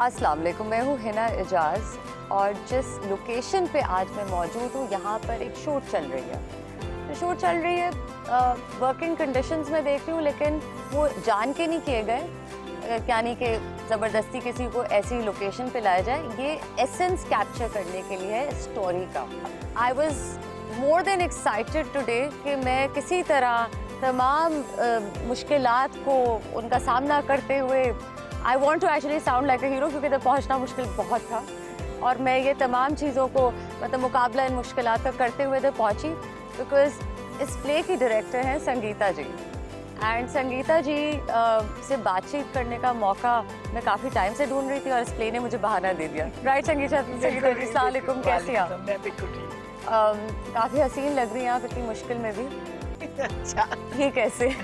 अस्सलाम वालेकुम, मैं हूँ हिना एजाज और जिस लोकेशन पे आज मैं मौजूद हूँ यहाँ पर एक शूट चल रही है। तो शूट चल रही है, वर्किंग कंडीशंस में देख रही हूँ, लेकिन वो जान के नहीं किए गए, यानी कि ज़बरदस्ती किसी को ऐसी लोकेशन पे लाया जाए। ये एसेंस कैप्चर करने के लिए है स्टोरी का। I was more than excited today कि मैं किसी तरह तमाम मुश्किलात को उनका सामना करते हुए, I want to actually sound like a hero, क्योंकि तब पहुँचना मुश्किल बहुत था और मैं ये तमाम चीज़ों को मतलब मुकाबला इन मुश्किलात का करते हुए तो पहुँची। बिकॉज इस प्ले की डायरेक्टर हैं संगीता जी, एंड संगीता जी से बातचीत करने का मौका मैं काफ़ी टाइम से ढूंढ रही थी और इस प्ले ने मुझे बहाना दे दिया। राइट संगीता जी, अस्सलाम वालेकुम, कैसे आप? काफ़ी हसीन लग रही हैं आप इतनी मुश्किल में भी। अच्छा, ये कैसे?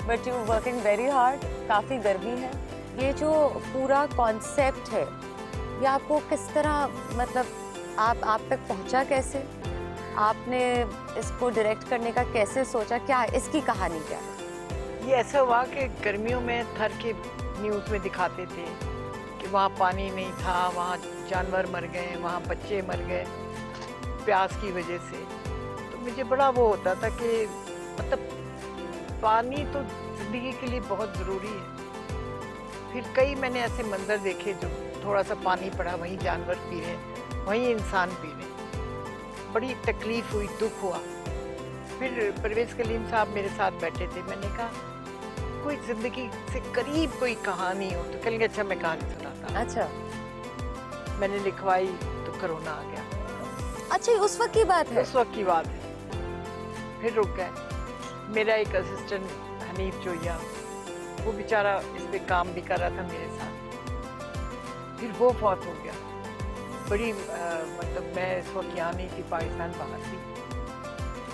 But you working very hard, काफ़ी गर्मी है। ये जो पूरा कॉन्सेप्ट है ये आपको किस तरह, मतलब आप तक पहुंचा कैसे? आपने इसको डायरेक्ट करने का कैसे सोचा? क्या इसकी कहानी क्या है? ये ऐसा हुआ कि गर्मियों में थर के न्यूज़ में दिखाते थे कि वहाँ पानी नहीं था, वहाँ जानवर मर गए, वहाँ बच्चे मर गए प्यास की वजह से। तो मुझे बड़ा वो होता था कि मतलब पानी तो ज़िंदगी के लिए बहुत ज़रूरी है। फिर कई मैंने ऐसे मंजर देखे जो थोड़ा सा पानी पड़ा वहीं जानवर पी रहे, वहीं इंसान पी रहे। बड़ी तकलीफ़ हुई, दुख हुआ। फिर परवेज़ कलीम साहब मेरे साथ बैठे थे, मैंने कहा कोई ज़िंदगी से करीब कोई कहानी हो तो कहेंगे अच्छा मैं कहानी सुनाता। अच्छा, मैंने लिखवाई तो कोरोना आ गया। अच्छा उस वक्त की बात है? उस वक्त की बात है। फिर रुक गए। मेरा एक असिस्टेंट हनीफ जोया, वो बेचारा इस पे काम भी कर रहा था मेरे साथ। फिर वो फौत हो गया। बड़ी मतलब मैं इस वक्त यहाँ नहीं थी, पाकिस्तान बाहर थी।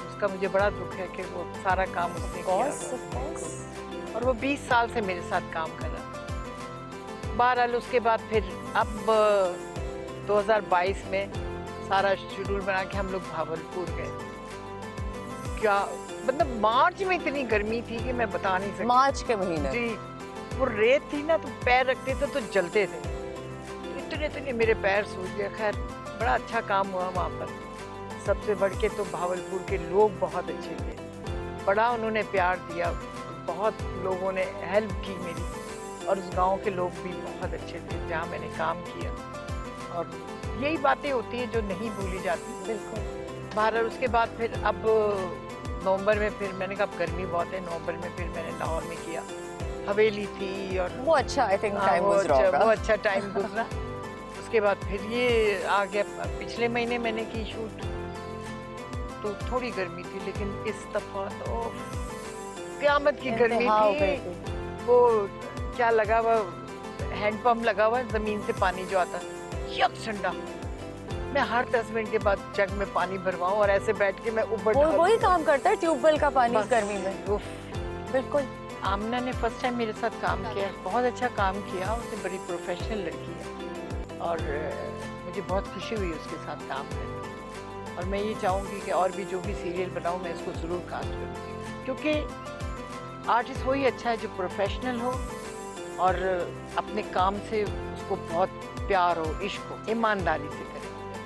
उसका मुझे बड़ा दुख है कि वो सारा काम उसने किया और वो 20 साल से मेरे साथ काम कर रहा था। बहरहाल उसके बाद फिर अब 2022 में सारा शेड्यूल बना के हम लोग भावलपुर गए। क्या मतलब मार्च में इतनी गर्मी थी कि मैं बता नहीं सकती। मार्च के महीने जी, वो रेत थी ना, तो पैर रखते थे तो जलते थे, तो इतने मेरे पैर सूज गए। खैर बड़ा अच्छा काम हुआ वहाँ पर। सबसे बढ़ के तो भावलपुर के लोग बहुत अच्छे थे, बड़ा उन्होंने प्यार दिया, बहुत लोगों ने हेल्प की मेरी, और उस गांव के लोग भी बहुत अच्छे थे जहाँ मैंने काम किया। और यही बातें होती हैं जो नहीं भूली जाती। बिल्कुल। बहरहाल उसके बाद फिर अब नवंबर में फिर मैंने कहा अब गर्मी बहुत है, नवंबर में फिर मैंने लाहौर में किया, हवेली थी और वो अच्छा आई थिंक टाइम वो गुजरा होगा। वो अच्छा टाइम गुजरा। उसके बाद फिर ये आ गया, पिछले महीने मैंने की शूट, तो थोड़ी गर्मी थी, लेकिन इस दफा तो क़यामत की गर्मी थी। वो क्या लगा हुआ, हैंडपम्प लगा हुआ, जमीन से पानी जो आता यक ठंडा। मैं हर 10 मिनट के बाद जग में पानी भरवाऊं और ऐसे बैठ के मैं ऊपर वही काम करता है ट्यूबवेल का पानी इस गर्मी में। बिल्कुल। आमना ने फर्स्ट टाइम मेरे साथ काम किया, बहुत अच्छा काम किया। उसने बड़ी प्रोफेशनल लड़की है और मुझे बहुत खुशी हुई उसके साथ काम करके। और मैं ये चाहूँगी कि और भी जो भी सीरियल बनाऊँ मैं इसको ज़रूर कास्ट करूँगी, क्योंकि आर्टिस्ट वही अच्छा है जो प्रोफेशनल हो और अपने काम से उसको बहुत प्यार हो, इश्क हो, ईमानदारी से करे,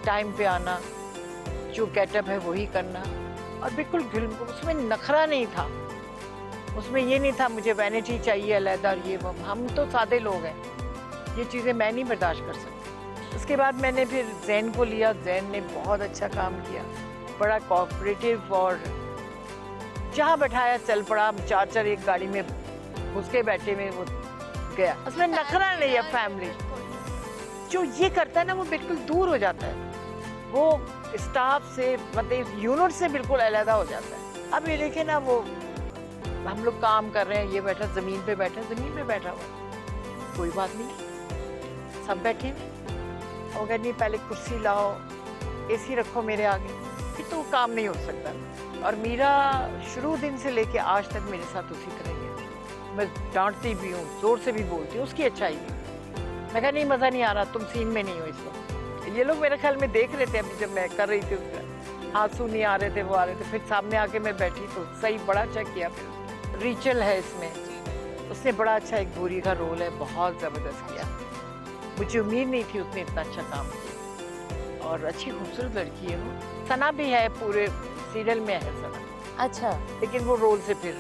टाइम पे आना, जो गेटअप है वही करना, और बिल्कुल उसमें नखरा नहीं था। उसमें ये नहीं था मुझे वैनिटी चाहिए अलहदा और ये वो। हम तो सादे लोग हैं, ये चीज़ें मैं नहीं बर्दाश्त कर सकती। उसके बाद मैंने फिर जैन को लिया। जैन ने बहुत अच्छा काम किया, बड़ा कोऑपरेटिव, और जहाँ बैठाया चल पड़ा। 4-4 एक गाड़ी में घुस के बैठे में वो गया। उसमें नखरा नहीं है। फैमिली जो ये करता है ना वो बिल्कुल दूर हो जाता है, वो स्टाफ से मतलब यूनिट से बिल्कुल अलहदा हो जाता है। अब ये देखे ना, वो हम लोग काम कर रहे हैं, ये बैठा ज़मीन पे बैठा, ज़मीन पे बैठा हुआ, कोई बात नहीं, सब बैठे हैं। और अगर नहीं पहले कुर्सी लाओ, एसी रखो मेरे आगे, फिर तो वो काम नहीं हो सकता। और मीरा शुरू दिन से लेके आज तक मेरे साथ उसी तरह ही है। मैं डांटती भी हूँ, ज़ोर से भी बोलती हूँ, उसकी अच्छाई है। मैं कहा नहीं मज़ा नहीं आ रहा, तुम सीन में नहीं हो इस वक्त। ये लोग मेरे ख्याल में देख रहे थे अभी जब मैं कर रही थी, उसका आंसू नहीं आ रहे थे, वो आ रहे थे। फिर सामने आके मैं बैठी तो सही बड़ा अच्छा किया। फिर रिचल है इसमें, उसने बड़ा अच्छा एक भूरी का रोल है, बहुत ज़बरदस्त किया। मुझे उम्मीद नहीं थी उसने इतना अच्छा काम किया, और अच्छी खूबसूरत लड़की है वो। सना भी है, पूरे सीरियल में है सना, अच्छा। लेकिन वो रोल से फिर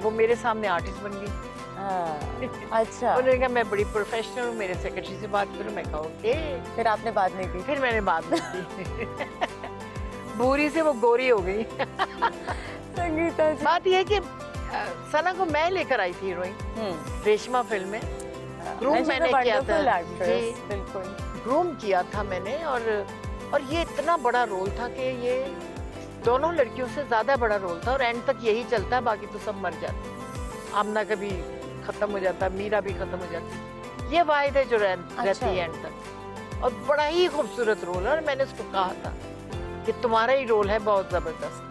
वो मेरे सामने आर्टिस्ट बन गई। अच्छा। उन्होंने कहा मैं बड़ी प्रोफेशनल हूँ, मेरे सेक्रेटरी से बात करो। मैं कहा ओके। फिर आपने बात नहीं की? फिर मैंने बात नहीं की। भूरी से वो गोरी हो गई। संगीता जी। बात यह है कि सना को मैं लेकर आई थी हीरोइन, रेशमा फिल्म में। ग्रूम मैंने किया था जी, बिल्कुल ग्रूम किया था मैंने, और ये इतना बड़ा रोल था कि ये दोनों लड़कियों से ज्यादा बड़ा रोल था, और एंड तक यही चलता है, बाकी तो सब मर जाते। आमना कभी खत्म हो जाता, मीरा भी खत्म हो जाती, ये वाहिद है जो रहती है एंड तक। और बड़ा ही खूबसूरत रोल है, और मैंने उसको कहा था कि तुम्हारा ही रोल है बहुत जबरदस्त।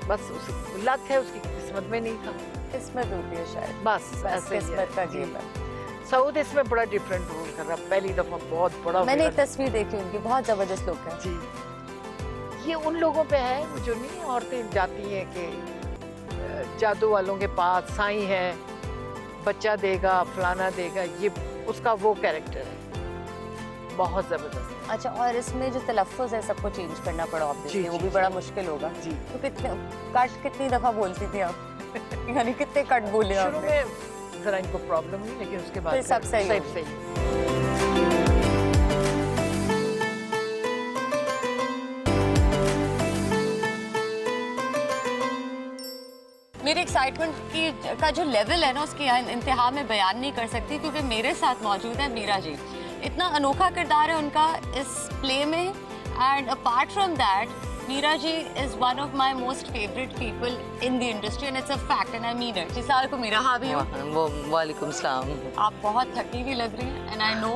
बस उस लक है, उसकी किस्मत में नहीं था। किस्मत होती है शायद, बस ऐसे किस्मत का गेम है। सऊद इसमें बड़ा डिफरेंट रोल कर रहा, पहली दफा बहुत बड़ा। मैंने एक तस्वीर देखी उनकी, बहुत जबरदस्त लुक है जी। ये उन लोगों पे है वो जो नहीं औरतें जाती हैं कि जादू वालों के पास, साईं है, बच्चा देगा, फलाना देगा, ये उसका वो कैरेक्टर है, बहुत जबरदस्त। अच्छा, और इसमें जो तलफ़्फ़ुज़ है सबको चेंज करना पड़ा ऑब्वियसली, वो भी बड़ा मुश्किल होगा जी। तो कितनी दफा बोलती थी आप? यानी कितने कट बोले आपने? शुरू में जरा इनको प्रॉब्लम हुई, लेकिन उसके बाद फिर सब सही। मेरे एक्साइटमेंट का जो लेवल है ना, उसकी इंतहा में बयान नहीं कर सकती, क्योंकि मेरे साथ मौजूद है मीरा जी। इतना अनोखा किरदार है उनका इस प्ले में, and apart from that Meera ji is one of my most favourite people in the industry, and it's a fact, and I mean it. जिस को मीरा हावी हो, वालेकुम सलाम। आप बहुत थकी हुई लग रही हैं, एंड आई नो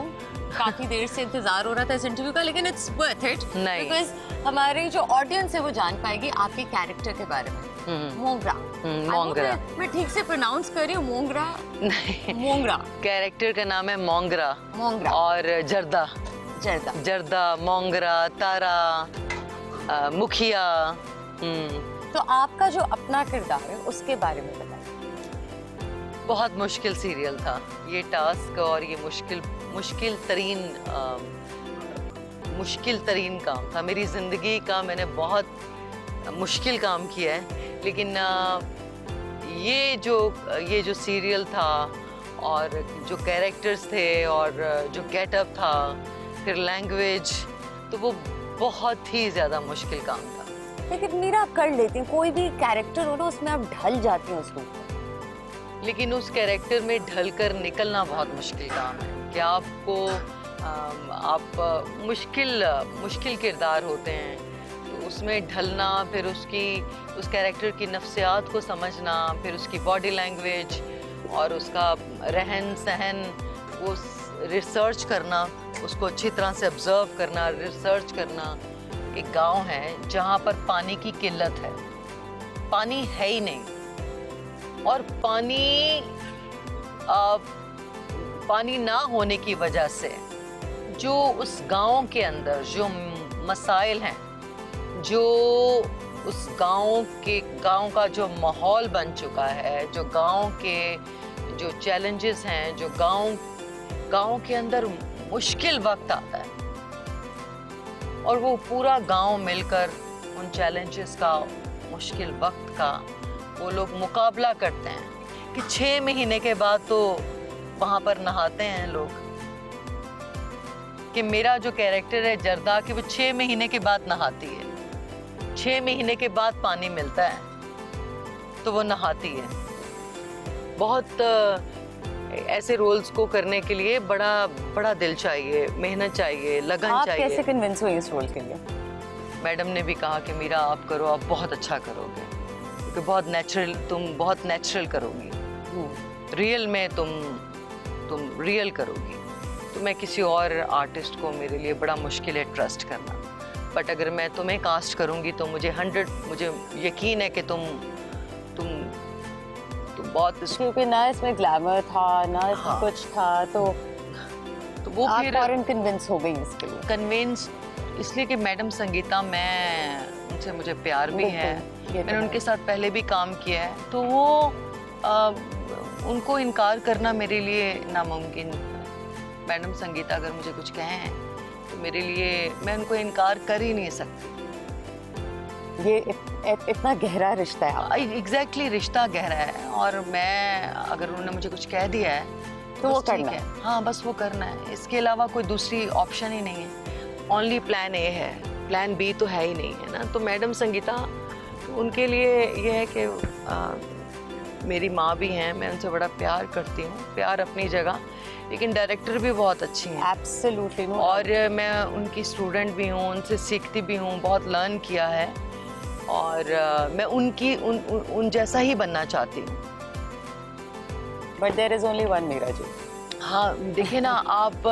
काफी देर से इंतजार हो रहा था इस इंटरव्यू का, लेकिन इट्स वर्थ इट, बिकॉज हमारी जो ऑडियंस है वो जान पाएगी आपके कैरेक्टर के बारे में। मोंगरा। मोंगरा। मैं ठीक से प्रोनाउंस कर रही हूँ? मोंगरा? नहीं, मोंगरा। कैरेक्टर का नाम है मोंगरा। मोंगरा और जर्दा। जर्दा। जर्दा, मोंगरा, तारा, मुखिया। तो आपका जो अपना किरदार है उसके बारे में बताइए। बहुत मुश्किल सीरियल था ये टास्क, और ये मुश्किल तरीन काम था मेरी जिंदगी का। मैंने बहुत मुश्किल काम किया है, लेकिन ये जो सीरियल था, और जो कैरेक्टर्स थे, और जो गेटअप था, फिर लैंग्वेज, तो वो बहुत ही ज़्यादा मुश्किल काम था। लेकिन मीरा आप कर लेती हैं, कोई भी कैरेक्टर हो ना उसमें आप ढल जाती हैं उस रूप में। लेकिन उस कैरेक्टर में ढल कर निकलना बहुत मुश्किल काम है कि आपको आप मुश्किल किरदार होते हैं, तो उसमें ढलना, फिर उस कैरेक्टर की नफ्सियात को समझना, फिर उसकी बॉडी लैंग्वेज और उसका रहन सहन, वो रिसर्च करना, उसको अच्छी तरह से ऑब्जर्व करना, रिसर्च करना। एक गांव है जहां पर पानी की किल्लत है, पानी है ही नहीं, और पानी ना होने की वजह से जो उस गांव के अंदर जो मसाइल हैं, जो उस गांव का जो माहौल बन चुका है, जो गांव के जो चैलेंजेस हैं, जो गांव के अंदर मुश्किल वक्त आता है, और वो पूरा गांव मिलकर उन चैलेंजेस का, मुश्किल वक्त का वो लोग मुकाबला करते हैं कि 6 महीने के बाद तो वहाँ पर नहाते हैं लोग। कि मेरा जो कैरेक्टर है जर्दा, कि वो 6 महीने के बाद नहाती है, 6 महीने के बाद पानी मिलता है तो वो नहाती है। बहुत ऐसे रोल्स को करने के लिए बड़ा दिल चाहिए, मेहनत चाहिए, लगन आप चाहिए। कैसे कन्विंस हुई इस रोल के लिए? मैडम ने भी कहा कि मीरा आप करो, आप बहुत अच्छा करोगे, क्योंकि तुम बहुत नेचुरल करोगी, रियल में तुम रियल करोगी। तो मैं किसी और आर्टिस्ट को, मेरे लिए बड़ा मुश्किल है ट्रस्ट करना, बट अगर मैं तुम्हें कास्ट करूँगी तो मुझे यकीन है कि तुम बहुत क्योंकि ना इसमें ग्लैमर था, ना इसमें कुछ था, तो वो आप फौरन कन्विंस हो गई इसके लिए? कन्विंस इसलिए कि मैडम संगीता, मैं उनसे मुझे प्यार भी है, बिल्कुल, ये तो मैंने है। उनके साथ पहले भी काम किया है, तो वो उनको इनकार करना मेरे लिए नामुमकिन। मैडम संगीता अगर मुझे कुछ कहें तो मेरे लिए, मैं उनको इनकार कर ही नहीं सकती। ये इतना गहरा रिश्ता है आपका। एग्जैक्टली रिश्ता गहरा है, और मैं अगर उन्होंने मुझे कुछ कह दिया है तो वो बस ठीक करना है। हाँ, बस वो करना है, इसके अलावा कोई दूसरी ऑप्शन ही नहीं है। ओनली प्लान ए है, प्लान बी तो है ही नहीं, है ना। तो मैडम संगीता, तो उनके लिए ये है कि मेरी माँ भी हैं, मैं उनसे बड़ा प्यार करती हूँ, प्यार अपनी जगह, लेकिन डायरेक्टर भी बहुत अच्छी हैं। Absolutely no. और मैं उनकी स्टूडेंट भी हूँ, उनसे सीखती भी हूँ, बहुत लर्न किया है, और मैं उन जैसा ही बनना चाहती हूँ। But there is only one Meera ji. हाँ, देखिए ना आप,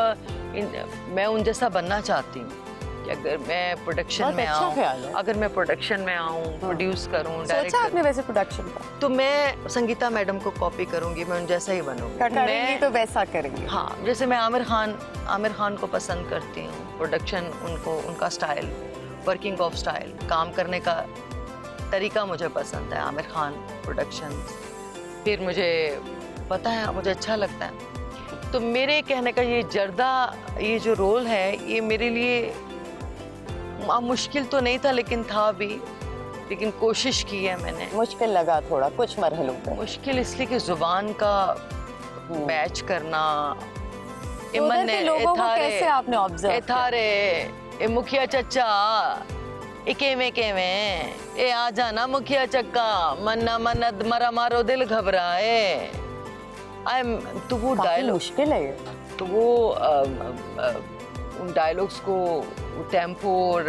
मैं उन जैसा बनना चाहती हूँ कि अगर मैं प्रोडक्शन बहुत में अच्छा ख्याल है। आऊँ, अगर मैं प्रोडक्शन में आऊँ, प्रोड्यूस करूँ, डायरेक्ट सोचा आपने करूँ, वैसे प्रोडक्शन का? तो मैं संगीता मैडम को कॉपी करूँगी, मैं उन जैसा ही बनूँगी। करेंगी तो वैसा करेंगे। हाँ, जैसे मैं आमिर खान को पसंद करती हूँ, प्रोडक्शन उनका स्टाइल, वर्किंग ऑफ स्टाइल, काम करने का तरीका मुझे पसंद है, आमिर खान प्रोडक्शंस। फिर मुझे पता है, मुझे अच्छा लगता है। तो मेरे कहने का ये जर्दा, ये जो रोल है, ये मेरे लिए मुश्किल तो नहीं था, लेकिन था भी, लेकिन कोशिश की है मैंने। मुश्किल लगा थोड़ा कुछ मरहलों पे। मुश्किल इसलिए कि जुबान का मैच करना। तो उधर के लोगों को कैसे आपने ऑब्जर्व किया? एथारे ए मुखिया चचा इकेमे ए आ जाना मुखिया चक्का, मन्ना मन्नत मरा मारो दिल घबराए। तो वो काफी डायलॉग, मुश्किल है ये। तो वो उन डायलॉग्स को, टेम्पो और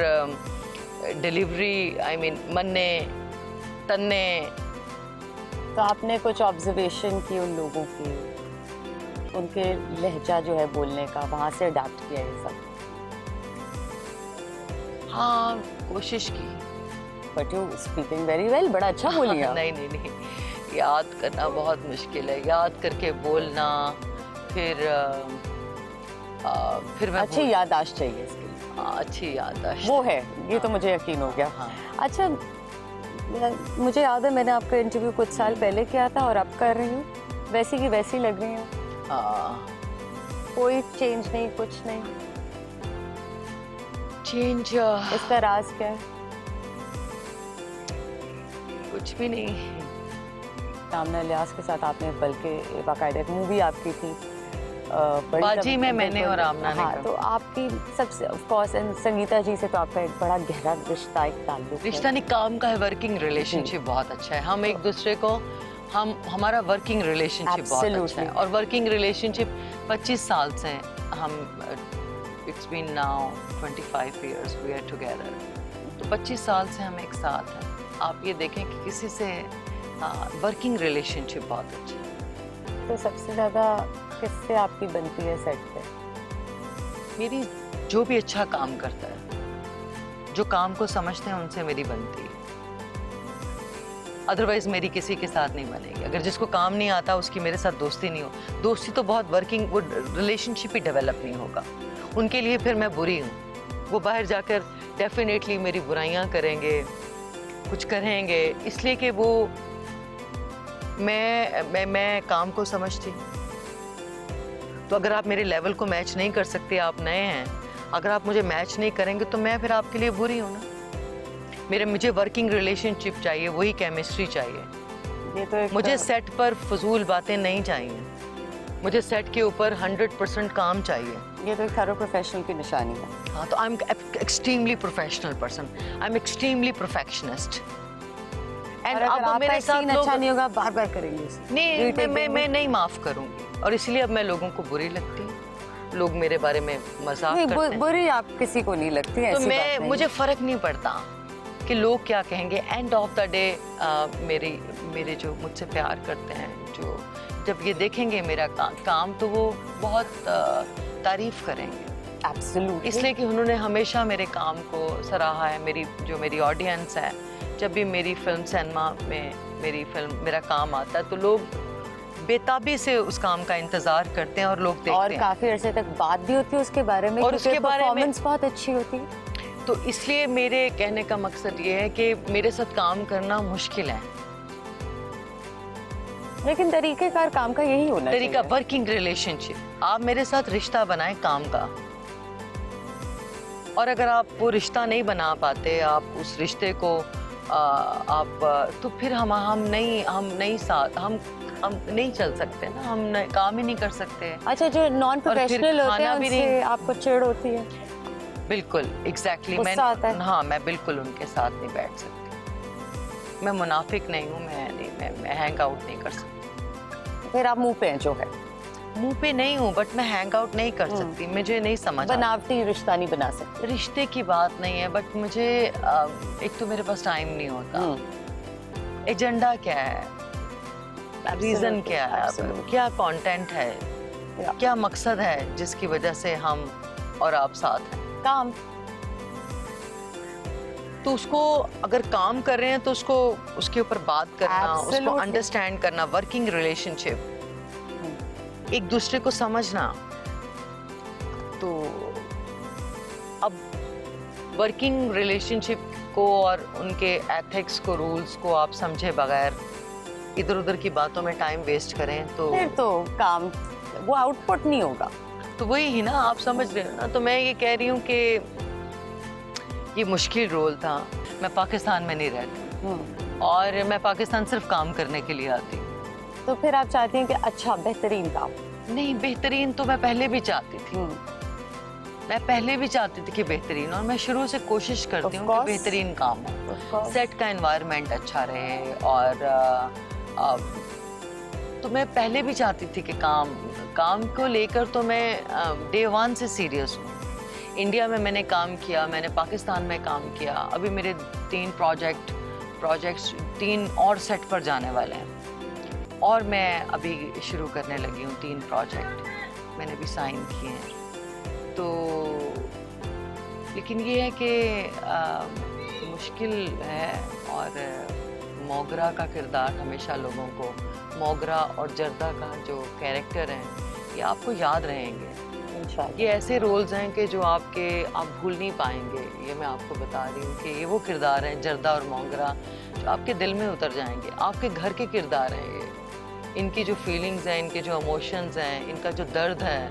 डिलीवरी, आई मीन मन्ने तन्ने। तो आपने कुछ ऑब्जर्वेशन की उन लोगों की, उनके लहजा जो है बोलने का, वहां से अडैप्ट किया ये सब? हाँ, कोशिश की। But you speaking very well, बड़ा अच्छा बोली आप। नहीं, याद करना बहुत मुश्किल है, याद करके बोलना, फिर मैं अच्छी याददाश्त चाहिए इसके लिए। हाँ, अच्छी याददाश्त वो है, ये तो मुझे यकीन हो गया। हाँ। अच्छा, मुझे याद है मैंने आपका इंटरव्यू कुछ साल पहले किया था और अब कर रही हूँ, वैसी की वैसी लग रही हूँ। हाँ, कोई चेंज नहीं, कुछ नहीं। चेंज इसका राज क्या है? कुछ भी नहीं। सामना इलियास के साथ आपने बल्कि बाकायदा एक मूवी आपकी थी, बड़ी बाजी में मैंने बिल्कुल। और आमना ने हाँ, कहा। तो आपकी सबसे ऑफ कोर्स संगीता जी से तो आपका एक बड़ा गहरा रिश्ता, एक ताल्लुक है। रिश्ता नहीं, काम का है, वर्किंग रिलेशनशिप बहुत अच्छा है। हम एक दूसरे को, हमारा वर्किंग रिलेशनशिप बहुत अच्छा है। Absolutely. और वर्किंग रिलेशनशिप 25 साल से हम, it's been now 25 years we are together. तो 25 साल से हम एक साथ हैं। आप ये देखें कि किसी से वर्किंग रिलेशनशिप बहुत अच्छी है। तो सबसे ज्यादा किससे आपकी बनती है सेट पे? मेरी जो भी अच्छा काम करता है, जो काम को समझते हैं, उनसे मेरी बनती है। अदरवाइज मेरी किसी के साथ नहीं बनेगी। अगर जिसको काम नहीं आता उसकी मेरे साथ दोस्ती नहीं हो, दोस्ती तो बहुत वर्किंग, वो रिलेशनशिप ही डेवलप नहीं होगा। उनके लिए फिर मैं बुरी हूँ। वो बाहर जाकर डेफिनेटली मेरी बुराइयां करेंगे, कुछ करेंगे, इसलिए कि वो मैं काम को समझती हूँ। तो अगर आप मेरे लेवल को मैच नहीं कर सकते, आप नए हैं, अगर आप मुझे मैच नहीं करेंगे तो मैं फिर आपके लिए बुरी हूँ ना। मुझे वर्किंग रिलेशनशिप चाहिए, वही केमिस्ट्री चाहिए। ये तो एक मुझे सेट पर फजूल बातें नहीं चाहिए, मुझे सेट के ऊपर 100% काम चाहिए। ये तो एक थरो प्रोफेशनल की निशानी है। हाँ, तो I am extremely professional person, I am extremely perfectionist. और अगर आपका एक सीन अच्छा नहीं होगा, बार बार करेंगे उसे। नहीं, मैं नहीं माफ करूंगी, और इसलिए अब मैं लोगों को बुरी लगती हूँ। लोग मेरे बारे में मजाक करते हैं। बुरी आप किसी को नहीं लगती है, तो ऐसी बात नहीं। मुझे फर्क नहीं पड़ता कि लोग क्या कहेंगे। एंड ऑफ द डे मेरे जो मुझसे प्यार करते हैं, जो जब ये देखेंगे मेरा काम, तो वो बहुत तारीफ करेंगे। Absolutely. इसलिए कि उन्होंने हमेशा मेरे काम को सराहा है। मेरी ऑडियंस है, जब भी मेरी फिल्म सिनेमा में मेरा काम आता है, तो लोग बेताबी से उस काम का इंतजार करते हैं और लोग देखते और हैं। काफी अरसे तक बात भी होती है उसके बारे में, और उसके बारे में परफॉर्मेंस बहुत अच्छी होती है। तो इसलिए मेरे कहने का मकसद ये है कि मेरे साथ काम करना मुश्किल है। लेकिन तरीकेकार काम का यही होना तरीका चाहिए। वर्किंग रिलेशनशिप, आप मेरे साथ रिश्ता बनाएं काम का, और अगर आप वो रिश्ता नहीं बना पाते, आप उस रिश्ते को तो फिर हम नहीं चल सकते ना, हम काम ही नहीं कर सकते। अच्छा, जो नॉन प्रोफेशनल होते हैं उनसे आपको चिढ़ होती है? बिल्कुल, एग्जैक्टली। गुस्सा आता है? हाँ, मैं बिल्कुल उनके साथ नहीं बैठ सकती। मैं मुनाफिक नहीं हूँ, मैं हैंग आउट नहीं कर सकती। फिर आप मुंह पे हैं जो है? मुंह पे नहीं हूँ, बट मैं हैंग आउट नहीं कर सकती, मुझे नहीं समझ आता। बनावटी रिश्ता नहीं बना सकते? रिश्ते की बात नहीं है, बट मुझे एक तो मेरे पास टाइम नहीं होता। एजेंडा क्या है, रीजन क्या है, क्या कंटेंट है, क्या मकसद है जिसकी वजह से हम और आप साथ हैं? काम। तो उसको अगर काम कर रहे हैं तो उसको उसके ऊपर बात करना, उसको अंडरस्टैंड करना, वर्किंग रिलेशनशिप, एक दूसरे को समझना। तो अब वर्किंग रिलेशनशिप को और उनके एथिक्स को, रूल्स को आप समझे बगैर इधर उधर की बातों में टाइम वेस्ट करें तो फिर तो काम, वो आउटपुट नहीं होगा। तो वही ही ना, आप समझ रहे हो ना। तो मैं ये कह रही हूँ कि ये मुश्किल रोल था। मैं पाकिस्तान में नहीं रहती और मैं पाकिस्तान सिर्फ काम करने के लिए आती हूँ। तो फिर आप चाहती हैं कि अच्छा बेहतरीन काम? नहीं, बेहतरीन तो मैं पहले भी चाहती थी। मैं पहले भी चाहती थी कि बेहतरीन, और मैं शुरू से कोशिश करती हूँ कि बेहतरीन काम हो, सेट का एनवायरनमेंट अच्छा रहे। और तो मैं पहले भी चाहती थी कि काम को लेकर तो मैं डे वन से सीरियस हूँ। इंडिया में मैंने काम किया, मैंने पाकिस्तान में काम किया, अभी मेरे 3 प्रोजेक्ट्स 3 और सेट पर जाने वाले हैं, और मैं अभी शुरू करने लगी हूँ 3 प्रोजेक्ट मैंने भी साइन किए हैं। तो लेकिन ये है कि मुश्किल है, और मोगरा का किरदार हमेशा लोगों को, मोगरा और जर्दा का जो कैरेक्टर है, ये आपको याद रहेंगे। ये ऐसे रोल्स हैं कि जो आप भूल नहीं पाएंगे। ये मैं आपको बता रही हूँ कि ये वो किरदार हैं, जर्दा और मोगरा, जो आपके दिल में उतर जाएंगे। आपके घर के किरदार हैं ये। इनकी जो फीलिंग्स हैं, इनके जो इमोशंस हैं, इनका जो दर्द है,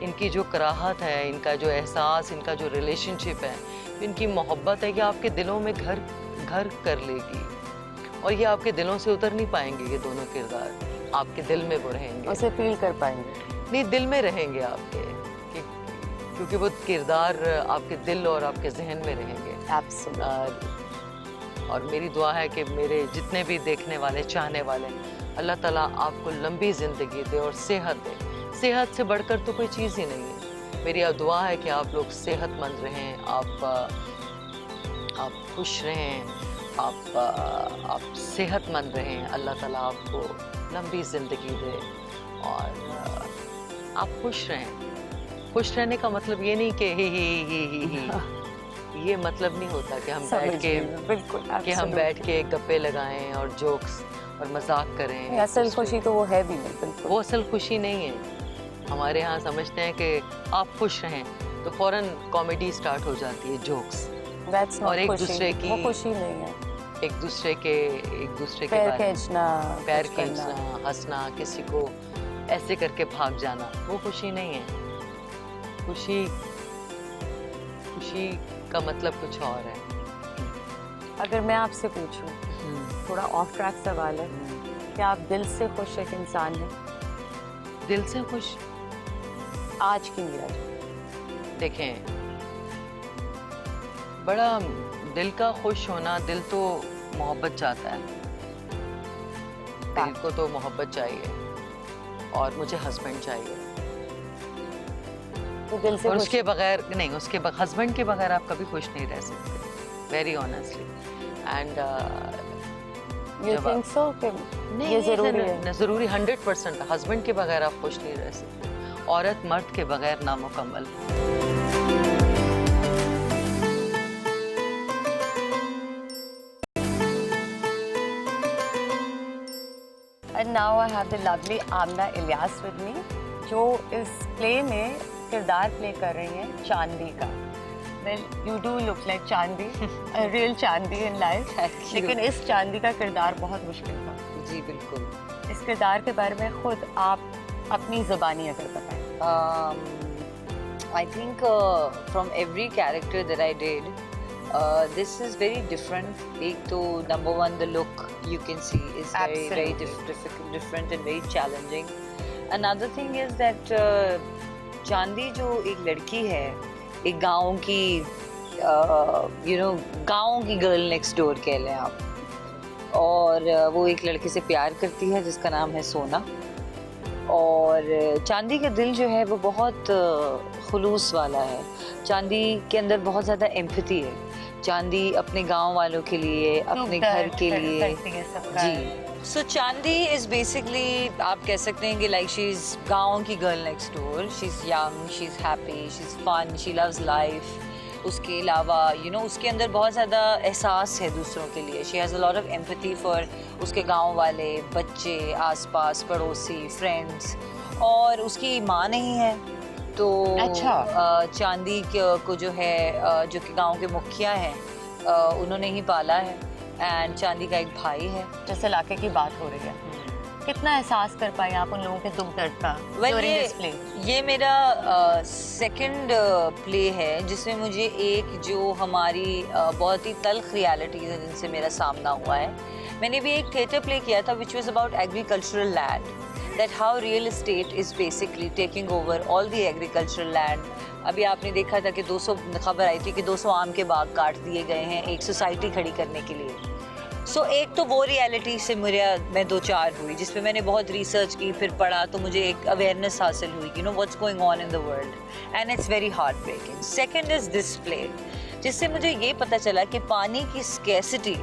इनकी जो कराहत है, इनका जो एहसास, इनका जो रिलेशनशिप है, इनकी मोहब्बत है, कि आपके दिलों में घर कर लेगी। और ये आपके दिलों से उतर नहीं पाएंगे। ये दोनों किरदार आपके दिल में वो रहेंगे, उसे फील कर पाएंगे, नहीं दिल में रहेंगे आपके, क्योंकि वो किरदार आपके दिल और आपके जहन में रहेंगे। और मेरी दुआ है कि मेरे जितने भी देखने वाले, चाहने वाले, अल्लाह ताला आपको लंबी ज़िंदगी दे और सेहत दे। सेहत से बढ़कर तो कोई चीज़ ही नहीं है। मेरी दुआ है कि आप लोग सेहतमंद रहें, आप खुश रहें, आप सेहतमंद रहें। अल्लाह ताला आपको लंबी ज़िंदगी दे और आप खुश रहें। खुश रहने का मतलब ये नहीं कि ही ये मतलब नहीं होता कि हम बैठ के गप्पे लगाएं और जोक्स और मजाक करें। असल खुशी तो वो है भी नहीं, बिल्कुल वो असल खुशी नहीं है। हमारे यहाँ समझते हैं कि आप खुश रहें तो फौरन कॉमेडी स्टार्ट हो जाती है, जोक्स, और एक दूसरे की, वो खुशी नहीं है। एक दूसरे के पैर खींचना, हंसना, किसी को ऐसे करके भाग जाना, वो खुशी नहीं है। खुशी का मतलब कुछ और है। अगर मैं आपसे पूछूं, थोड़ा ऑफ ट्रैक सवाल है, क्या आप दिल से खुश एक इंसान हैं? दिल से खुश आज की मेरा देखें, बड़ा दिल का खुश होना, दिल तो मोहब्बत चाहता है, दिल को तो मोहब्बत चाहिए, और मुझे हस्बैंड चाहिए। तो दिल से और उसके बगैर नहीं, हस्बैंड के बगैर आप कभी खुश नहीं रह सकते, very honestly. And you think so? ये जरूरी 100%। हस्बैंड के बगैर आप खुश नहीं रह सकते। औरत मर्द के बगैर नामुकम्मल। And now I have the lovely Amna Ilyas with me, जो इस प्ले में किरदार प्ले कर रही हैं चांदी का। Well you do look like चांदी, रियल चांदी इन लाइफ, लेकिन इस चांदी का किरदार बहुत मुश्किल था। जी बिल्कुल। इस किरदार के बारे में खुद आप अपनी ज़बानी अगर बताएं। I think from every character that I did, this is very different. एक तो number one, the look you can see is very different and very challenging. Another thing is that चांदी जो एक लड़की है, एक गांव की गांव की गर्ल नेक्स्ट डोर कह लें आप, और वो एक लड़के से प्यार करती है जिसका नाम है सोना। और चांदी का दिल जो है वो बहुत खुलूस वाला है। चांदी के अंदर बहुत ज़्यादा एम्पैथी है। चांदी अपने गांव वालों के लिए, अपने घर के लिए। जी, सो चांदी इज़ बेसिकली आप कह सकते हैं कि लाइक शी इज़ गांव की girl next door. She is young, she is happy, she is fun, she loves life. उसके अलावा उसके अंदर बहुत ज़्यादा एहसास है दूसरों के लिए। She has a lot of empathy for उसके गांव वाले बच्चे, आसपास पड़ोसी, फ्रेंड्स। और उसकी माँ नहीं है, तो अच्छा। चांदी को जो है जो कि गांव के मुखिया हैं, उन्होंने ही पाला है। एंड चांदी का एक भाई है। जिस इलाके की बात हो रही है, कितना एहसास कर पाए आप उन लोगों के दुख दर्द का? ये मेरा सेकंड प्ले है जिसमें मुझे एक जो हमारी बहुत ही तल्ख रियलिटीज है जिनसे मेरा सामना हुआ है। मैंने भी एक थिएटर प्ले किया था which was about agricultural land, that how real estate is basically taking over all the agricultural land. अभी आपने देखा था कि 200 खबर आई थी कि 200 आम के बाग काट दिए गए हैं एक सोसाइटी खड़ी करने के लिए। सो एक तो वो रियलिटी से मैं 2-4 हुई जिसपे मैंने बहुत रिसर्च की, फिर पढ़ा, तो मुझे एक अवेयरनेस हासिल हुई what's going on in the world, and it's very heart breaking. Second is this play, जिससे मुझे ये पता चला कि पानी की scarcity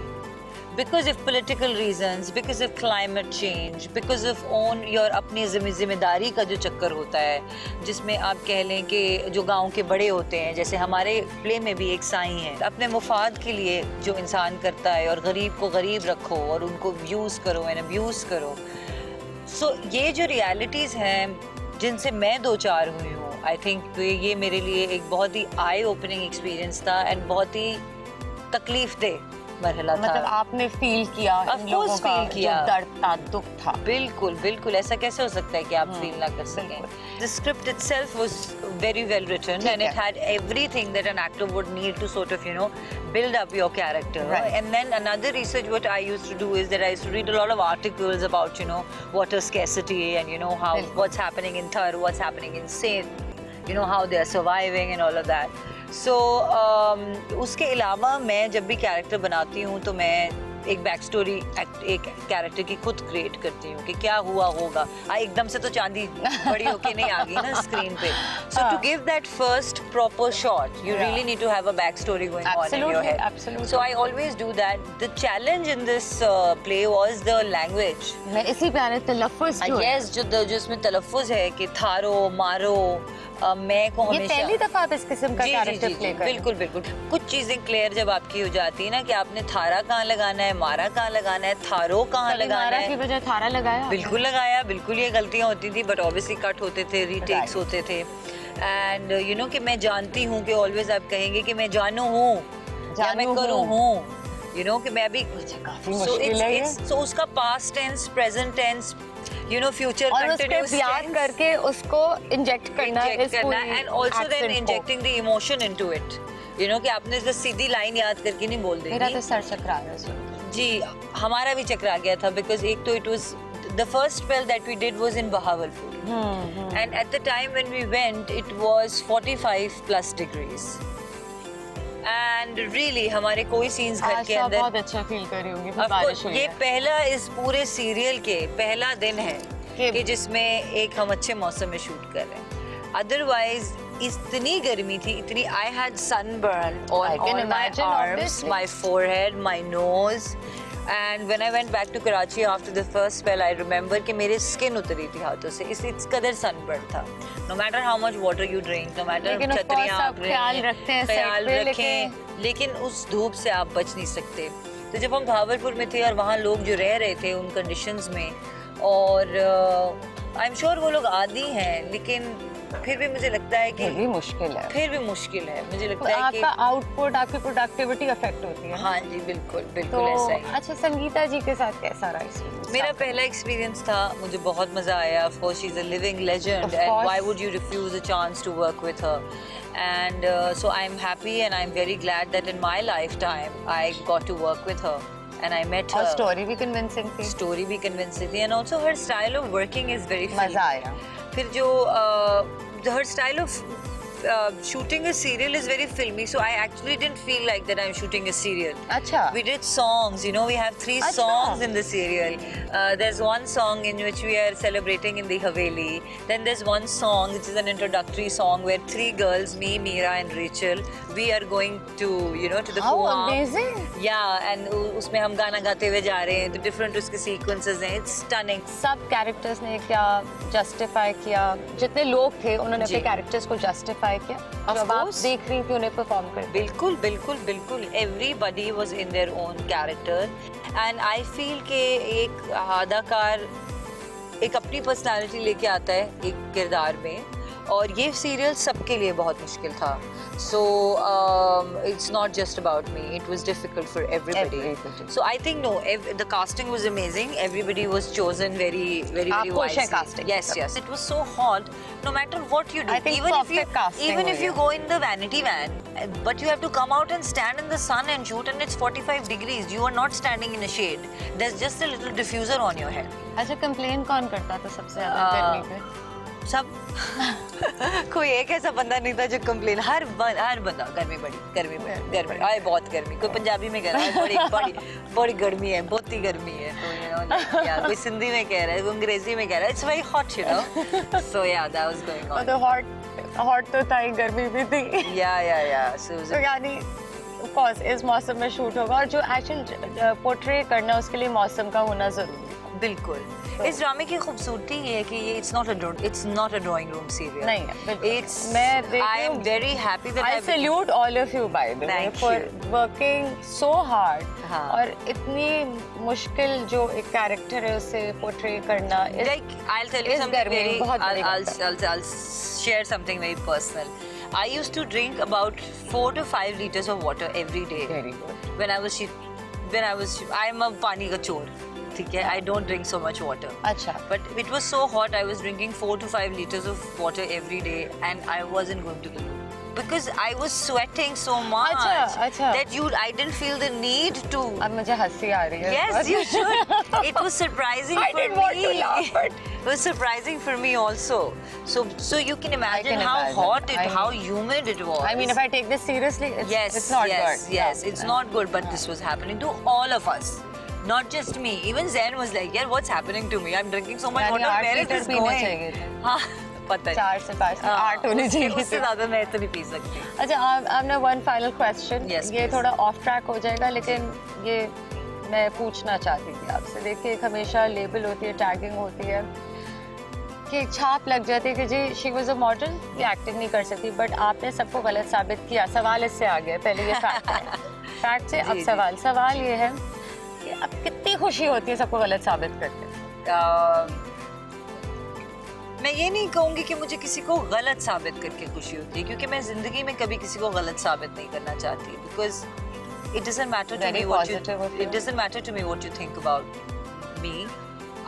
because of political reasons, because of climate change, because of own your अपनी जिम्मेदारी का जो चक्कर होता है, जिसमें आप कह लें कि जो गांव के बड़े होते हैं, जैसे हमारे प्ले में भी एक साईं है, अपने मुफाद के लिए जो इंसान करता है और गरीब को गरीब रखो और उनको यूज़ करो एंड अब्यूज़ करो। सो ये जो रियलिटीज़ हैं जिनसे मैं 2-4 हुई हूँ, आई थिंक ये मेरे लिए एक बहुत ही आई ओपनिंग एक्सपीरियंस था एंड बहुत ही तकलीफ दे मरहला था। मतलब आपने फील किया इन लोगों का जो दर्द था, दुख था। बिल्कुल बिल्कुल, ऐसा कैसे हो सकता है कि आप फील ना कर सकें। The script itself was very well written and it had everything that an actor would need to sort of build up your character. Right. And then another research what I used to do is that I used to read a lot of articles about water scarcity and how what's happening in Thar, what's happening in Sindh, how they are surviving and all of that. So उसके अलावा मैं जब भी character बनाती हूँ तो मैं एक बैक स्टोरी एक कैरेक्टर की खुद क्रिएट करती हूँ कि क्या हुआ होगा। एकदम से तो चांदी बड़ी होके नहीं आ गई ना स्क्रीन पे। So to give that first proper shot you really need to have a back story going on in your head. So I always do that. The challenge in this play was the language. मैं इसी पे आने तलफ्फुज़ yes, जो इसमें तलफ्फुज़ है कि थारो मारो, मैं को हमेशा ये पहली दफा आप इस किस्म का कैरेक्टर प्ले कर रहे हैं। बिल्कुल बिल्कुल। कुछ चीजें क्लियर जब आपकी हो जाती है ना कि आपने थारा कहाँ लगाना है, मारा कहाँ लगाना है, थारो कहाँ लगाना है। की वजह थारा लगाया? बिल्कुल लगाया, बिल्कुल ये गलतियाँ होती थी बट ऑब्वियसली कट होते थे, रीटेक्स होते थे। एंड कि मैं जानती हूँ कि ऑलवेज आप कहेंगे कि मैं जानू हूँ या मैं करूँ हूँ, कि मैं अभी सो उसका past tense, present tense, future continuous याद करके उसको इंजेक्ट करना and also then injecting the emotion into it, कि आपने जो सीधी लाइन याद करके नहीं बोल देनी। मेरा तो सर चकरा गया जी, हमारा भी चकरा गया था बिकॉज एक तो it was the first spell that we did was in Bahawalpur and at the time when we went it was 45+ degrees and really हमारे कोई सीन्स घर के अंदर बहुत अच्छा फील कर रही होंगी। बारिश हुई है। ये पहला इस पूरे सीरियल के पहला दिन है कि जिसमें एक हम अच्छे मौसम में शूट कर रहे हैं। अदरवाइज इतनी गर्मी थी, इतनी I had sunburn on my arms, my forehead, my nose. And when I went back to Karachi after the first spell, I remember कि मेरे skin उतरी थी हाथों से, इस कदर sunburn था। No matter how much water you drink, no matter छतरियाँ आप ख्याल रखते हैं, ख्याल रखें, लेकिन उस धूप से आप बच नहीं सकते। तो जब हम भावलपुर में थे और वहाँ लोग जो रह रहे थे उन कंडीशंस में, और आई एम श्योर वो लोग आदी हैं, लेकिन फिर भी मुझे लगता है कि ये भी मुश्किल है। फिर भी मुश्किल है। मुझे तो लगता है कि आपका आउटपुट, आपकी प्रोडक्टिविटी अफेक्ट होती है। हाँ जी, बिल्कुल तो बिल्कुल ऐसा ही। अच्छा, संगीता जी के साथ कैसा रहा एक्सपीरियंस? मेरा पहला एक्सपीरियंस था, मुझे बहुत मजा आया। Of course she is a living legend Of and course. Why would you refuse a chance to work with her, and so I am happy and I am very glad that in my life time I got to work with her and I met her. और story भी convincing थी। Story भी convincing थी, and also her style of working is very मजा आया। फिर जो her style of shooting a serial is very filmy, so I actually didn't feel like that I'm shooting a serial. अच्छा। We did songs, you know, we have 3 Achha. songs in the serial. There's one song in which we are celebrating in the Haveli. Then there's one song which is an introductory song where 3 girls, me, Meera and Rachel, we are going to, you know, to the How Kuam. amazing. Yeah, and उसमें हम गाना गाते हुए जा रहे हैं, तो different उसके sequences हैं, it's stunning. सब कैरेक्टर्स ने क्या जस्टिफाई किया? जितने लोग थे उन्होंने जी। अपने कैरेक्टर्स को जस्टिफाई किया? Of जब आप course. देख रही थी उन्हें परफॉर्म करते? बिल्कुल बिल्कुल बिल्कुल, everybody was in their own character and I feel कि एक अदाकार एक अपनी पर्सनालिटी लेके आता है एक किरदार में, और ये सीरियल सबके लिए बहुत मुश्किल था. So it's not just about me, it was difficult for everybody. So I think no, the casting was amazing. Everybody was chosen very very आप खुश हैं wisely. casting Yes, से? yes. It was so hot. No matter what you do, I think even if you perfect casting even हुई if you है। go in the vanity van, but you have to come out and stand in the sun and shoot, and it's 45 degrees. You are not standing in a shade. There's just a little diffuser on your head. अच्छा, complain कौन करता था सबसे ज्यादा गर्मी पे? सब कोई एक ऐसा बंदा नहीं था जो कंप्लेन, हर बंदा गर्मी बड़ी आए, बहुत गर्मी. कोई पंजाबी में कह रहा है बड़ी बड़ी बड़ी गर्मी है, बहुत ही गर्मी है, तो यू नो, या कोई सिंधी में कह रहा है, कोई अंग्रेजी में कह रहा है, it's very hot, you know. So yeah that was going on. तो हॉट तो था ही, गर्मी भी थी। या सो तो यानी ऑफ कोर्स इस मौसम में शूट होगा, और जो एक्चुअल पोर्ट्रे करना उसके लिए मौसम का होना जरूरी है। बिल्कुल. इस ड्रामे की खूबसूरती ये है कि ये it's not a drawing room serial. नहीं है, बिल्कुल। इट्स मैं देख आई रही एम हूँ, very happy that I salute all of you by the way Thank for you. working so hard. हाँ. और इतनी मुश्किल जो एक कैरेक्टर है उसे पोर्ट्रे करना like I'll tell you इस something गर्मी में very बहुत बड़ी बात है। I'll share something very personal. I used to drink about 4 to 5 liters of water every day. Very good. when I was I'm a पानी का चोर, ठीक है. I don't drink so much water. अच्छा, But it was so hot, I was drinking 4 to 5 liters of water every day, and I wasn't going to the loo because I was sweating so much अच्छा. that I didn't feel the need to. अब मुझे हंसी आ रही है। Yes, you should. It was surprising I for didn't want to me. laugh, but- It was surprising for me also. So you can imagine can how imagine. hot it, I how mean- humid it was. I mean, if I take this seriously, it's not good. Yes, it's not good, but this was happening to all of us. Not just me. Even Zen was like, "Yeah, what's happening to me? I'm drinking so much यानी water. 8 Where is litre this पीने going?" चाहिए थे। हाँ, पता है. 4 से 5 से 8 होने चाहिए उससे थे। ज़्यादा मैं तो नहीं पी सकती. अच्छा, आपने वन फाइनल क्वेश्चन, Yes, ये please. थोड़ा ऑफ ट्रैक हो जाएगा, लेकिन ये मैं पूछना चाहती थी आपसे। देखिए, एक हमेशा लेबल होती है, टैगिंग होती है कि एक छाप लग जाती है कि जी शी वाज अ मॉडल, ये एक्टिंग नहीं कर सकती, बट आपने सबको गलत साबित किया। सवाल इससे आ गया, पहले ये फैक्ट है, फैक्ट से अब जी, सवाल ये है कि अब कितनी खुशी होती है सबको गलत साबित करके? मैं ये नहीं कहूँगी कि मुझे किसी को गलत साबित करके खुशी होती है, क्योंकि मैं जिंदगी में कभी किसी को गलत साबित नहीं करना चाहती, because it doesn't matter to Very me what you positive of you. it doesn't matter to me what you think about me.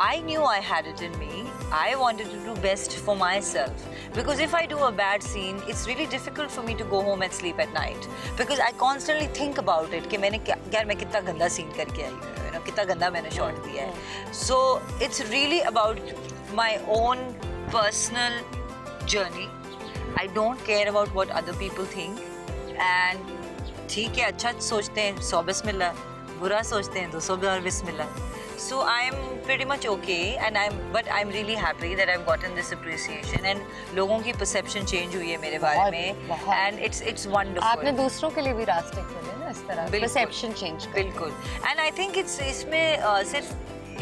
I knew I had it in me. I wanted to do best for myself, because if I do a bad scene, it's really difficult for me to go home and sleep at night, because I constantly think about it कि मैंने यार मैं कितना गंदा scene करके आई हूँ, you know, कितना गंदा मैंने शॉट दिया है. So it's really about my own personal journey. I don't care about what other people think, and ठीक है, अच्छा सोचते हैं 100 बिस्मिल्लाह, बुरा सोचते हैं 200 और बिस्मिल्लाह. So I'm pretty much okay, but I'm really happy that I've gotten this appreciation, and लोगों की perception change हुई है मेरे बारे में, बहुत। and it's wonderful. आपने दूसरों के लिए भी रास्ते खोले ना इस तरह, बिल्कुल। परसेप्शन चेंज कर। बिल्कुल. And I think इसमें सिर्फ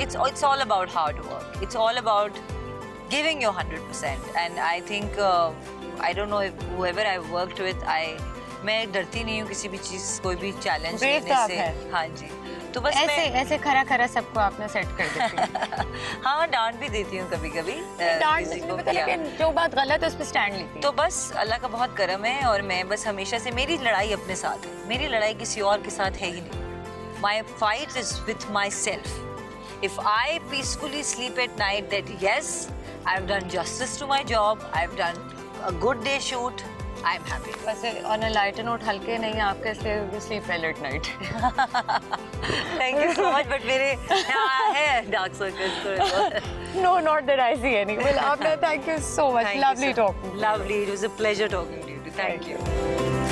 it's all about hard work. It's all about giving your 100%, and I think I don't know if whoever I've worked with, मैं डरती नहीं हूँ किसी भी चीज़, कोई भी चैलेंज Brave लेने तो आप से. हैं। हाँ जी. तो बस ऐसे मैं ऐसे खरा खरा सबको आपने सेट कर देती हैं। हाँ डांट भी देती हूँ कभी कभी डांट मुझे पता, लेकिन जो बात गलत है उस पर स्टैंड लेती है। तो बस अल्लाह का बहुत करम है और मैं बस हमेशा से, मेरी लड़ाई अपने साथ है, मेरी लड़ाई किसी और के साथ है ही नहीं. My fight is with myself. If I peacefully sleep at night that yes, I've done justice to my job, I've done a good day shoot, I'm happy. वैसे on a lighter note, हल्के नहीं आपके, इसलिए you sleep well at night. Thank you so much, but मेरे यहाँ है dark circles थोड़े बहुत. No, not that I see any. Well, आपने thank you so much. Thank you, Lovely sir. talking. Lovely. It was a pleasure talking to you. Thank you.